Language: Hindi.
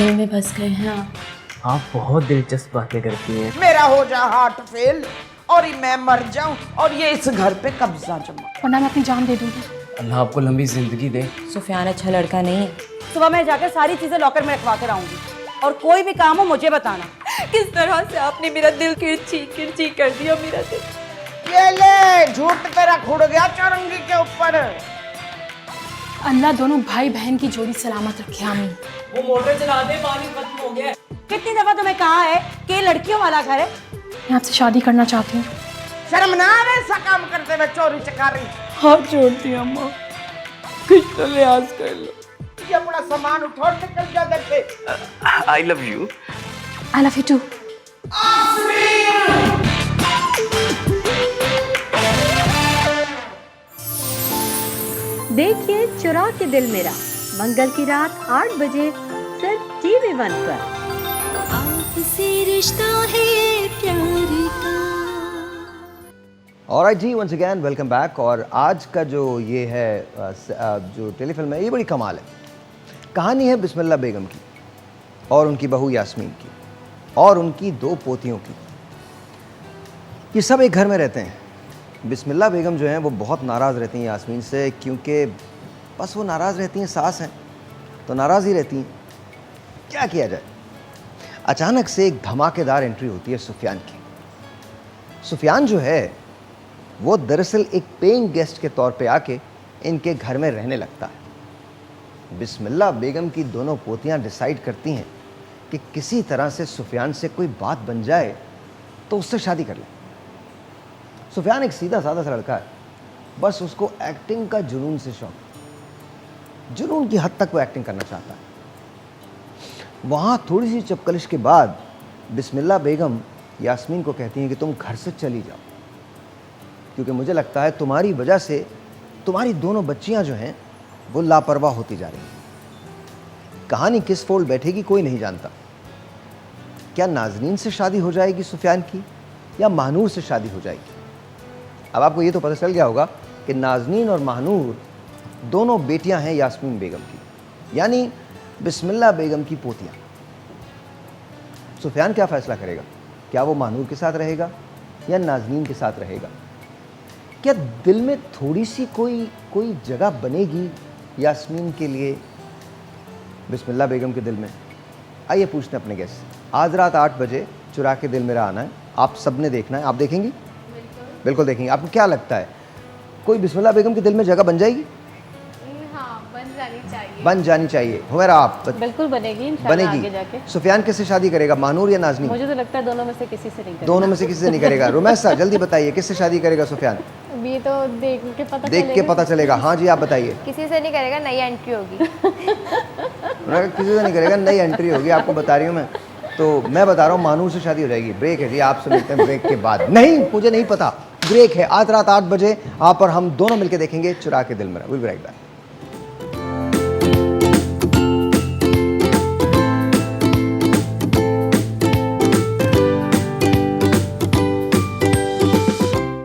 दिल में बस गए हैं आप। आप बहुत दिलचस्प बातें करती हैं। मेरा हो जा हार्ट फेल और मैं मर जाऊं और ये इस घर पे कब्जा जमा। वरना मैं अपनी जान दे दूंगी। अल्लाह आपको लंबी जिंदगी दे। सुफियान अच्छा लड़का नहीं है। सुबह मैं जाकर सारी चीजें लॉकर में रखवा कर आऊंगी और कोई भी काम हो मुझे बताना। किस तरह से आपने मेरा दिल किरची कर दिया मेरा दिल। ये ले झूठ तेरा खुड़ गया चौरंगी के ऊपर। अल्लाह दोनों भाई बहन की जोड़ी सलामत रखे आमीन। वो मोटर चला दे, पानी खत्म हो गया। कितनी दफा तुम्हें कहा है कि ये लड़कियों वाला घर है। मैं आपसे शादी करना चाहती हूँ। शर्म ना आवे ऐसा काम करते हुए, चोरी चकारी। हाथ जोड़ती हूँ अम्मा, कुछ तो लिहाज कर लो। ये अपना सामान उठा और निकल जा घर से। I love you. I love you too. देखिए चुरा के दिल मेरा मंगल की रात 8 बजे सिर्फ TV1 पर। आपसे रिश्ता है प्यार का। ऑलराइट जी, वंस अगेन वेलकम बैक। और आज का जो ये है जो टेलीफिल्म है, ये बड़ी कमाल है। कहानी है बिस्मिल्लाह बेगम की और उनकी बहू यास्मीन की और उनकी 2 पोतियों की। ये सब एक घर में रहते हैं। बिस्मिल्लाह बेगम जो हैं वो बहुत नाराज़ रहती हैं यास्मीन से, क्योंकि बस वो नाराज़ रहती हैं, सास हैं तो नाराज़ ही रहती हैं। क्या किया जाए। अचानक से एक धमाकेदार एंट्री होती है सुफियान की। सुफियान जो है वो दरअसल एक पेइंग गेस्ट के तौर पे आके इनके घर में रहने लगता है। बिस्मिल्लाह बेगम की दोनों पोतियां डिसाइड करती हैं कि किसी तरह से सुफियान से कोई बात बन जाए तो उससे शादी कर ले। सुफियान एक सीधा साधा सा लड़का है, बस उसको एक्टिंग का जुनून से शौक, जुनून की हद तक वो एक्टिंग करना चाहता है। वहाँ थोड़ी सी चपकलिश के बाद बिस्मिल्लाह बेगम यास्मीन को कहती हैं कि तुम घर से चली जाओ, क्योंकि मुझे लगता है तुम्हारी वजह से तुम्हारी दोनों बच्चियां जो हैं वो लापरवाह होती जा रही हैं। कहानी किस फोल्ड बैठेगी कोई नहीं जानता। क्या नाजनीन से शादी हो जाएगी सुफियान की, या महानूर से शादी हो जाएगी। अब आपको ये तो पता चल गया होगा कि नाजनीन और महानूर दोनों बेटियां हैं यास्मीन बेगम की, यानी बिस्मिल्लाह बेगम की पोतियां। सुफियान क्या फैसला करेगा, क्या वो महानूर के साथ रहेगा या नाजनीन के साथ रहेगा। क्या दिल में थोड़ी सी कोई जगह बनेगी यास्मीन के लिए बिस्मिल्लाह बेगम के दिल में। आइए पूछते हैं अपने गेस्ट से। आज रात 8 बजे चुरा के दिल मेरा आना है, आप सब ने देखना है। आप देखेंगी? बिल्कुल देखेंगे। आपको क्या लगता है कोई बिस्मिल्लाह बेगम के दिल में जगह बन जाएगी? हाँ, बन जानी चाहिए। हुमैरा आप? बिल्कुल बनेगी इंशाल्लाह आगे जाके। बनेगी। सुफियान किससे शादी करेगा, महानूर या नाजनीन? मुझे तो लगता है दोनों में से किसी से नहीं करेगा। दोनों में से किसी से नहीं करेगा। रुमैसा जल्दी बताइए, किससे शादी करेगा सुफियान? ये तो देख के पता चलेगा। हाँ जी, आप बताइए। किसी से नहीं करेगा, नई एंट्री होगी। किसी से नहीं करेगा, नई एंट्री होगी। आपको बता रही हूँ मैं, तो मैं बता रहा हूँ महानूर से शादी हो जाएगी। ब्रेक है जी, आपसे मिलते हैं ब्रेक के बाद। नहीं, मुझे नहीं पता, ब्रेक है। आज रात 8 बजे आप और हम दोनों मिलकर देखेंगे चुरा के दिल मेरा। Will be right back.